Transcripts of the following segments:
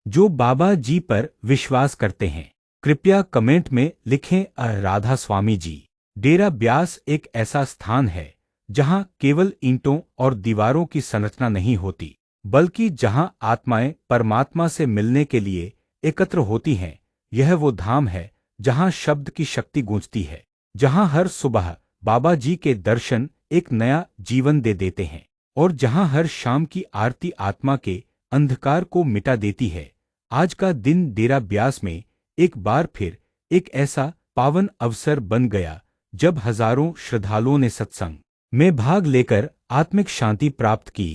जो बाबा जी पर विश्वास करते हैं, कृपया कमेंट में लिखें राधा स्वामी जी। डेरा ब्यास एक ऐसा स्थान है जहां केवल ईंटों और दीवारों की संरचना नहीं होती, बल्कि जहां आत्माएं परमात्मा से मिलने के लिए एकत्र होती हैं। यह वो धाम है जहां शब्द की शक्ति गूंजती है, जहां हर सुबह बाबा जी के दर्शन एक नया जीवन दे देते हैं, और जहां हर शाम की आरती आत्मा के अंधकार को मिटा देती है। आज का दिन डेरा ब्यास में एक बार फिर एक ऐसा पावन अवसर बन गया जब हजारों श्रद्धालुओं ने सत्संग में भाग लेकर आत्मिक शांति प्राप्त की।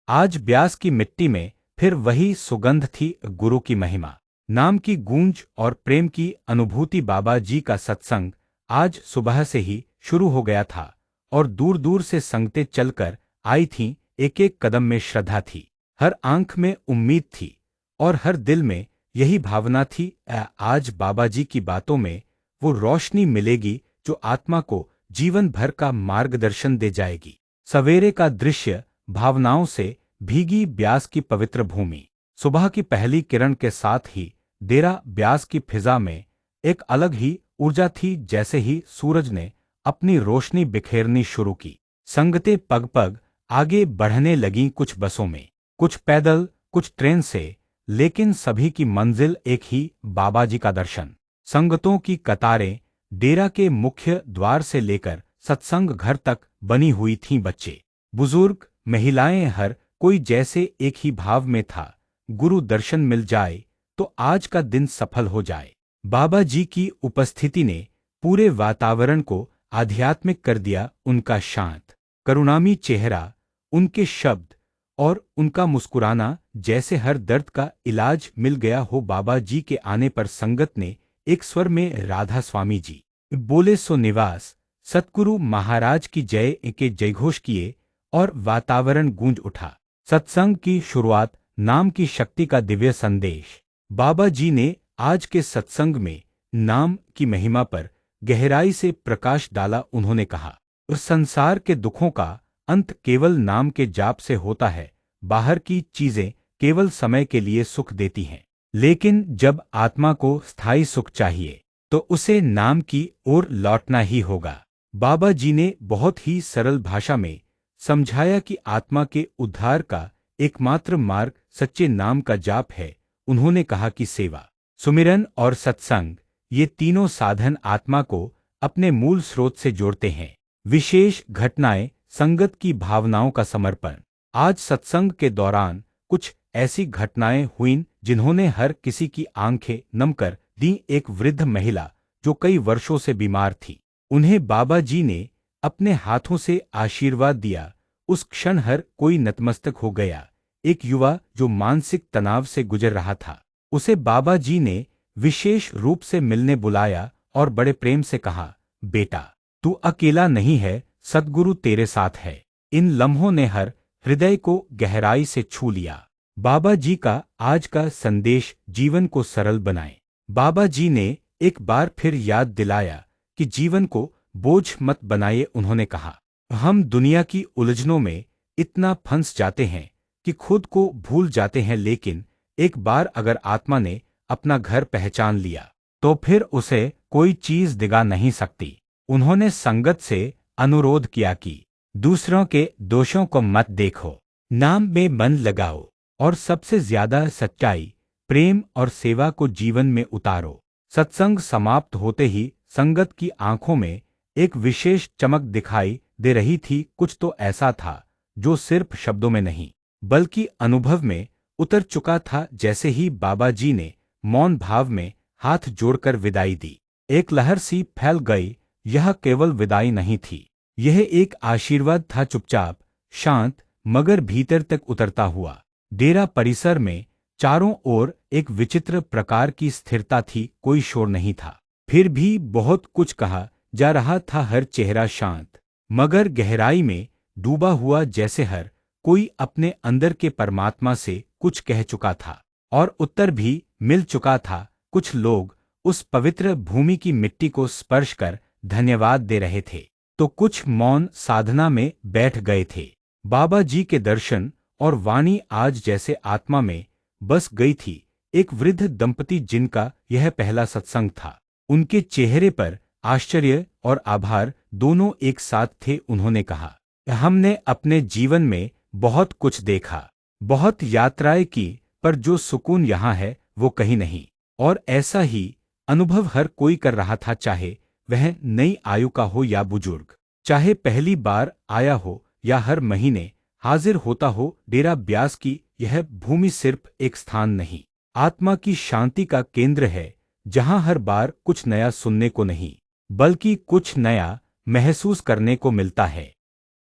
आज ब्यास की मिट्टी में फिर वही सुगंध थी, गुरु की महिमा, नाम की गूंज और प्रेम की अनुभूति। बाबा जी का सत्संग आज सुबह से ही शुरू हो गया था और दूर दूर से संगतें चलकर आई थीं। एक एक कदम में श्रद्धा थी, हर आंख में उम्मीद थी और हर दिल में यही भावना थी, आज बाबा जी की बातों में वो रोशनी मिलेगी जो आत्मा को जीवन भर का मार्गदर्शन दे जाएगी। सवेरे का दृश्य, भावनाओं से भीगी ब्यास की पवित्र भूमि। सुबह की पहली किरण के साथ ही डेरा ब्यास की फिजा में एक अलग ही ऊर्जा थी। जैसे ही सूरज ने अपनी रोशनी बिखेरनी शुरू की, संगतें पग पग आगे बढ़ने लगीं, कुछ बसों में, कुछ पैदल, कुछ ट्रेन से, लेकिन सभी की मंजिल एक ही, बाबा जी का दर्शन। संगतों की कतारें डेरा के मुख्य द्वार से लेकर सत्संग घर तक बनी हुई थीं। बच्चे, बुजुर्ग, महिलाएं, हर कोई जैसे एक ही भाव में था, गुरु दर्शन मिल जाए तो आज का दिन सफल हो जाए। बाबा जी की उपस्थिति ने पूरे वातावरण को आध्यात्मिक कर दिया। उनका शांत, करुणामयी चेहरा, उनके शब्द और उनका मुस्कुराना, जैसे हर दर्द का इलाज मिल गया हो। बाबा जी के आने पर संगत ने एक स्वर में राधा स्वामी जी बोले सो निवास, सतगुरु महाराज की जय के जयघोष किए और वातावरण गूंज उठा। सत्संग की शुरुआत, नाम की शक्ति का दिव्य संदेश। बाबा जी ने आज के सत्संग में नाम की महिमा पर गहराई से प्रकाश डाला। उन्होंने कहा, उस संसार के दुखों का अंत केवल नाम के जाप से होता है। बाहर की चीजें केवल समय के लिए सुख देती हैं, लेकिन जब आत्मा को स्थायी सुख चाहिए तो उसे नाम की ओर लौटना ही होगा। बाबा जी ने बहुत ही सरल भाषा में समझाया कि आत्मा के उद्धार का एकमात्र मार्ग सच्चे नाम का जाप है। उन्होंने कहा कि सेवा, सुमिरन और सत्संग, ये तीनों साधन आत्मा को अपने मूल स्रोत से जोड़ते हैं। विशेष घटनाएं, संगत की भावनाओं का समर्पण। आज सत्संग के दौरान कुछ ऐसी घटनाएं हुईं जिन्होंने हर किसी की आंखें नम कर दी। एक वृद्ध महिला जो कई वर्षों से बीमार थी, उन्हें बाबा जी ने अपने हाथों से आशीर्वाद दिया। उस क्षण हर कोई नतमस्तक हो गया। एक युवा जो मानसिक तनाव से गुजर रहा था, उसे बाबा जी ने विशेष रूप से मिलने बुलाया और बड़े प्रेम से कहा, बेटा, तू अकेला नहीं है, सद्गुरु तेरे साथ है। इन लम्हों ने हर हृदय को गहराई से छू लिया। बाबा जी का आज का संदेश जीवन को सरल बनाए। बाबा जी ने एक बार फिर याद दिलाया कि जीवन को बोझ मत बनाइए। उन्होंने कहा, हम दुनिया की उलझनों में इतना फंस जाते हैं कि खुद को भूल जाते हैं, लेकिन एक बार अगर आत्मा ने अपना घर पहचान लिया तो फिर उसे कोई चीज दिगा नहीं सकती। उन्होंने संगत से अनुरोध किया कि दूसरों के दोषों को मत देखो, नाम में मन लगाओ और सबसे ज्यादा सच्चाई, प्रेम और सेवा को जीवन में उतारो। सत्संग समाप्त होते ही संगत की आंखों में एक विशेष चमक दिखाई दे रही थी। कुछ तो ऐसा था जो सिर्फ शब्दों में नहीं बल्कि अनुभव में उतर चुका था। जैसे ही बाबा जी ने मौन भाव में हाथ जोड़कर विदाई दी, एक लहर सी फैल गई। यह केवल विदाई नहीं थी, यह एक आशीर्वाद था, चुपचाप, शांत, मगर भीतर तक उतरता हुआ। डेरा परिसर में चारों ओर एक विचित्र प्रकार की स्थिरता थी। कोई शोर नहीं था, फिर भी बहुत कुछ कहा जा रहा था। हर चेहरा शांत मगर गहराई में डूबा हुआ, जैसे हर कोई अपने अंदर के परमात्मा से कुछ कह चुका था और उत्तर भी मिल चुका था। कुछ लोग उस पवित्र भूमि की मिट्टी को स्पर्श कर धन्यवाद दे रहे थे, तो कुछ मौन साधना में बैठ गए थे। बाबा जी के दर्शन और वाणी आज जैसे आत्मा में बस गई थी। एक वृद्ध दंपति जिनका यह पहला सत्संग था। उनके चेहरे पर आश्चर्य और आभार दोनों एक साथ थे। उन्होंने कहा, हमने अपने जीवन में बहुत कुछ देखा, बहुत यात्राएं की, पर जो सुकून यहाँ है वो कहीं नहीं। और ऐसा ही अनुभव हर कोई कर रहा था, चाहे वह नई आयु का हो या बुजुर्ग, चाहे पहली बार आया हो या हर महीने हाजिर होता हो। डेरा ब्यास की यह भूमि सिर्फ एक स्थान नहीं, आत्मा की शांति का केंद्र है, जहां हर बार कुछ नया सुनने को नहीं, बल्कि कुछ नया महसूस करने को मिलता है।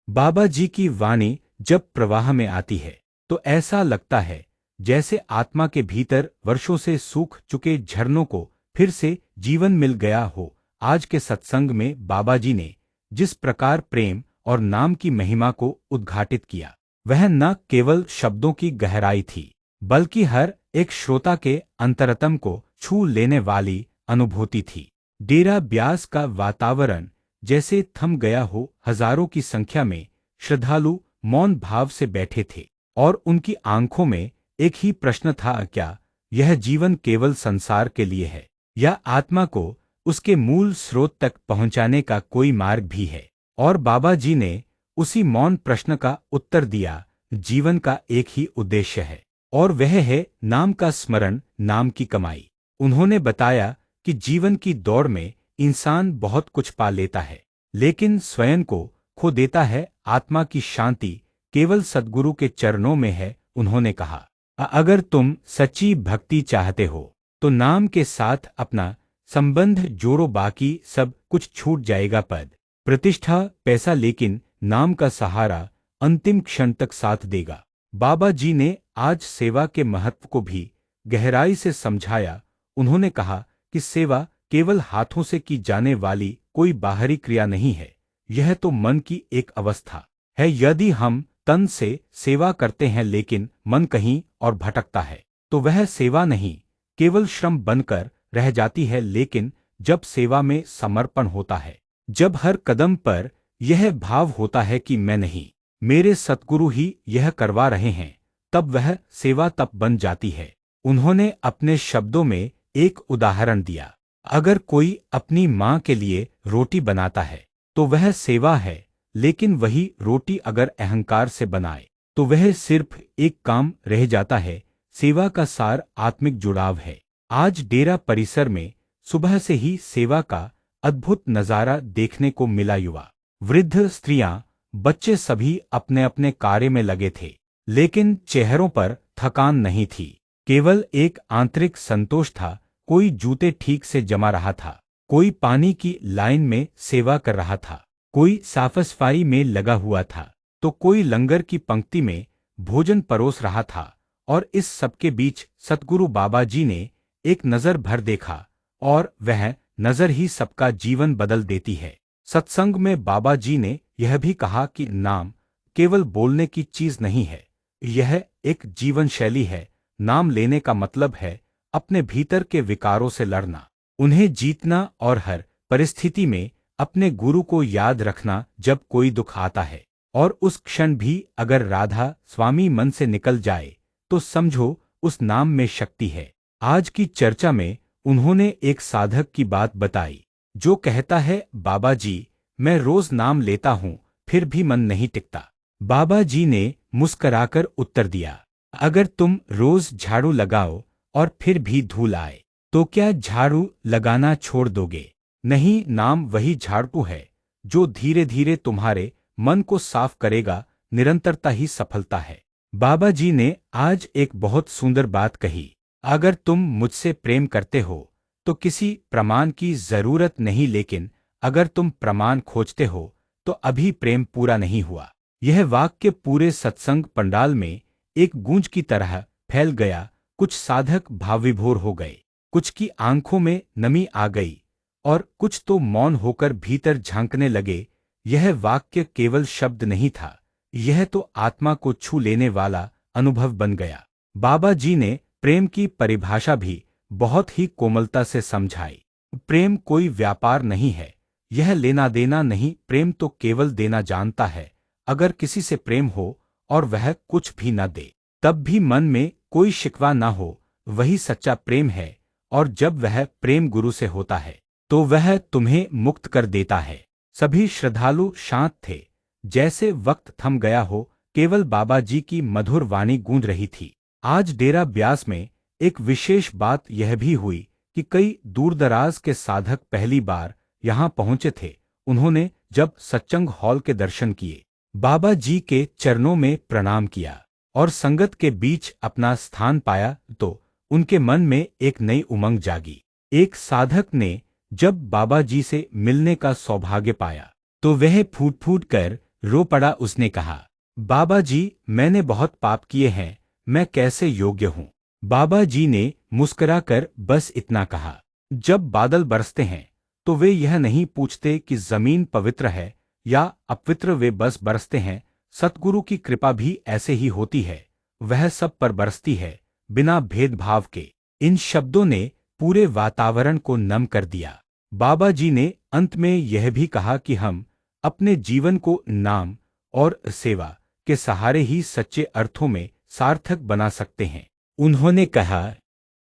बाबा जी की वाणी जब प्रवाह में आती है तो ऐसा लगता है जैसे आत्मा के भीतर वर्षों से सूख चुके झरनों को फिर से जीवन मिल गया हो। आज के सत्संग में बाबा जी ने जिस प्रकार प्रेम और नाम की महिमा को उद्घाटित किया, वह न केवल शब्दों की गहराई थी, बल्कि हर एक श्रोता के अंतरतम को छू लेने वाली अनुभूति थी। डेरा ब्यास का वातावरण जैसे थम गया हो। हजारों की संख्या में श्रद्धालु मौन भाव से बैठे थे और उनकी आंखों में एक ही प्रश्न था, क्या यह जीवन केवल संसार के लिए है या आत्मा को उसके मूल स्रोत तक पहुंचाने का कोई मार्ग भी है? और बाबा जी ने उसी मौन प्रश्न का उत्तर दिया, जीवन का एक ही उद्देश्य है और वह है नाम का स्मरण, नाम की कमाई। उन्होंने बताया कि जीवन की दौड़ में इंसान बहुत कुछ पा लेता है, लेकिन स्वयं को खो देता है। आत्मा की शांति केवल सद्गुरु के चरणों में है। उन्होंने कहा, अगर तुम सच्ची भक्ति चाहते हो तो नाम के साथ अपना संबंध जोड़ो, बाकी सब कुछ छूट जाएगा, पद, प्रतिष्ठा, पैसा, लेकिन नाम का सहारा अंतिम क्षण तक साथ देगा। बाबा जी ने आज सेवा के महत्व को भी गहराई से समझाया। उन्होंने कहा कि सेवा केवल हाथों से की जाने वाली कोई बाहरी क्रिया नहीं है, यह तो मन की एक अवस्था है। यदि हम तन से सेवा करते हैं लेकिन मन कहीं और भटकता है, तो वह सेवा नहीं, केवल श्रम बनकर रह जाती है। लेकिन जब सेवा में समर्पण होता है, जब हर कदम पर यह भाव होता है कि मैं नहीं, मेरे सद्गुरु ही यह करवा रहे हैं, तब वह सेवा तप बन जाती है। उन्होंने अपने शब्दों में एक उदाहरण दिया, अगर कोई अपनी माँ के लिए रोटी बनाता है तो वह सेवा है, लेकिन वही रोटी अगर अहंकार से बनाए तो वह सिर्फ एक काम रह जाता है। सेवा का सार आत्मिक जुड़ाव है। आज डेरा परिसर में सुबह से ही सेवा का अद्भुत नजारा देखने को मिला। युवा, वृद्ध, स्त्रियां, बच्चे सभी अपने अपने कार्य में लगे थे, लेकिन चेहरों पर थकान नहीं थी, केवल एक आंतरिक संतोष था। कोई जूते ठीक से जमा रहा था, कोई पानी की लाइन में सेवा कर रहा था, कोई साफ सफाई में लगा हुआ था, तो कोई लंगर की पंक्ति में भोजन परोस रहा था। और इस सबके बीच सतगुरु बाबा जी ने एक नजर भर देखा, और वह नजर ही सबका जीवन बदल देती है। सत्संग में बाबा जी ने यह भी कहा कि नाम केवल बोलने की चीज नहीं है, यह एक जीवन शैली है। नाम लेने का मतलब है अपने भीतर के विकारों से लड़ना, उन्हें जीतना और हर परिस्थिति में अपने गुरु को याद रखना। जब कोई दुख आता है और उस क्षण भी अगर राधा स्वामी मन से निकल जाए तो समझो उस नाम में शक्ति है। आज की चर्चा में उन्होंने एक साधक की बात बताई जो कहता है, बाबा जी, मैं रोज नाम लेता हूँ फिर भी मन नहीं टिकता। बाबा जी ने मुस्कराकर उत्तर दिया, अगर तुम रोज झाड़ू लगाओ और फिर भी धूल आए तो क्या झाड़ू लगाना छोड़ दोगे? नहीं, नाम वही झाड़ू है जो धीरे धीरे तुम्हारे मन को साफ करेगा। निरंतरता ही सफलता है। बाबा जी ने आज एक बहुत सुंदर बात कही, अगर तुम मुझसे प्रेम करते हो तो किसी प्रमाण की जरूरत नहीं, लेकिन अगर तुम प्रमाण खोजते हो तो अभी प्रेम पूरा नहीं हुआ। यह वाक्य पूरे सत्संग पंडाल में एक गूंज की तरह फैल गया। कुछ साधक भावविभोर हो गए, कुछ की आंखों में नमी आ गई और कुछ तो मौन होकर भीतर झांकने लगे। यह वाक्य केवल शब्द नहीं था, यह तो आत्मा को छू लेने वाला अनुभव बन गया। बाबा जी ने प्रेम की परिभाषा भी बहुत ही कोमलता से समझाई। प्रेम कोई व्यापार नहीं है, यह लेना देना नहीं, प्रेम तो केवल देना जानता है। अगर किसी से प्रेम हो और वह कुछ भी न दे, तब भी मन में कोई शिकवा ना हो, वही सच्चा प्रेम है, और जब वह प्रेम गुरु से होता है तो वह तुम्हें मुक्त कर देता है। सभी श्रद्धालु शांत थे, जैसे वक्त थम गया हो, केवल बाबा जी की मधुर वाणी गूंज रही थी। आज डेरा ब्यास में एक विशेष बात यह भी हुई कि कई दूरदराज के साधक पहली बार यहाँ पहुंचे थे। उन्होंने जब सत्संग हॉल के दर्शन किए, बाबा जी के चरणों में प्रणाम किया और संगत के बीच अपना स्थान पाया तो उनके मन में एक नई उमंग जागी। एक साधक ने जब बाबा जी से मिलने का सौभाग्य पाया तो वह फूट फूट कर रो पड़ा। उसने कहा, बाबा जी, मैंने बहुत पाप किए हैं, मैं कैसे योग्य हूँ। बाबा जी ने मुस्कुराकर बस इतना कहा, जब बादल बरसते हैं तो वे यह नहीं पूछते कि जमीन पवित्र है या अपवित्र, वे बस बरसते हैं। सतगुरु की कृपा भी ऐसे ही होती है, वह सब पर बरसती है बिना भेदभाव के। इन शब्दों ने पूरे वातावरण को नम कर दिया। बाबा जी ने अंत में यह भी कहा कि हम अपने जीवन को नाम और सेवा के सहारे ही सच्चे अर्थों में सार्थक बना सकते हैं। उन्होंने कहा,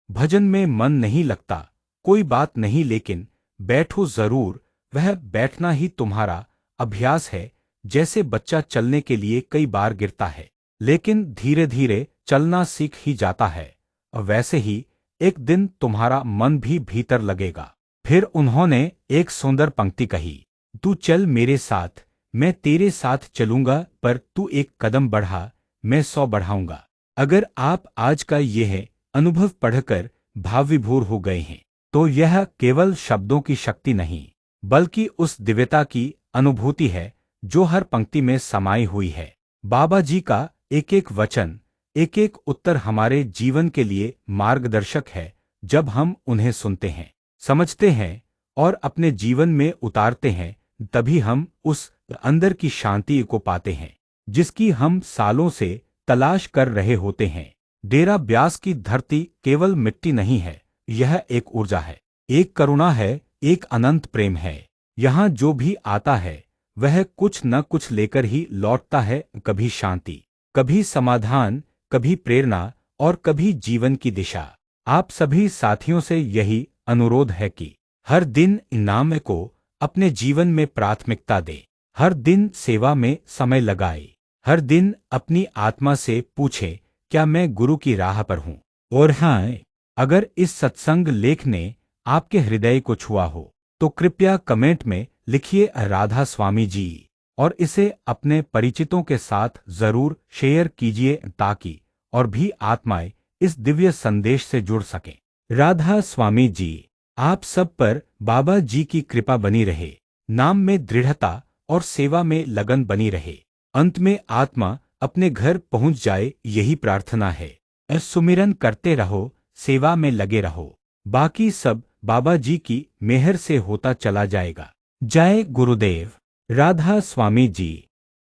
भजन में मन नहीं लगता, कोई बात नहीं, लेकिन बैठो जरूर। वह बैठना ही तुम्हारा अभ्यास है। जैसे बच्चा चलने के लिए कई बार गिरता है लेकिन धीरे धीरे चलना सीख ही जाता है, और वैसे ही एक दिन तुम्हारा मन भी भीतर लगेगा। फिर उन्होंने एक सुंदर पंक्ति कही, तू चल मेरे साथ, मैं तेरे साथ चलूंगा, पर तू एक कदम बढ़ा, मैं 100 बढ़ाऊंगा। अगर आप आज का यह अनुभव पढ़कर भावविभोर हो गए हैं तो यह केवल शब्दों की शक्ति नहीं, बल्कि उस दिव्यता की अनुभूति है जो हर पंक्ति में समाई हुई है। बाबा जी का एक एक वचन, एक एक उत्तर हमारे जीवन के लिए मार्गदर्शक है। जब हम उन्हें सुनते हैं, समझते हैं और अपने जीवन में उतारते हैं, तभी हम उस अंदर की शांति को पाते हैं जिसकी हम सालों से तलाश कर रहे होते हैं। डेरा ब्यास की धरती केवल मिट्टी नहीं है, यह एक ऊर्जा है, एक करुणा है, एक अनंत प्रेम है। यहाँ जो भी आता है वह कुछ न कुछ लेकर ही लौटता है, कभी शांति, कभी समाधान, कभी प्रेरणा और कभी जीवन की दिशा। आप सभी साथियों से यही अनुरोध है कि हर दिन नाम को अपने जीवन में प्राथमिकता दे, हर दिन सेवा में समय लगाए, हर दिन अपनी आत्मा से पूछे, क्या मैं गुरु की राह पर हूँ। और हाँ, अगर इस सत्संग लेख ने आपके हृदय को छुआ हो तो कृपया कमेंट में लिखिए राधा स्वामी जी, और इसे अपने परिचितों के साथ जरूर शेयर कीजिए ताकि और भी आत्माएं इस दिव्य संदेश से जुड़ सकें। राधा स्वामी जी, आप सब पर बाबा जी की कृपा बनी रहे, नाम में दृढ़ता और सेवा में लगन बनी रहे। अंत में आत्मा अपने घर पहुंच जाए, यही प्रार्थना है। सुमिरन करते रहो, सेवा में लगे रहो, बाकी सब बाबा जी की मेहर से होता चला जाएगा। जय गुरुदेव। राधा स्वामी जी।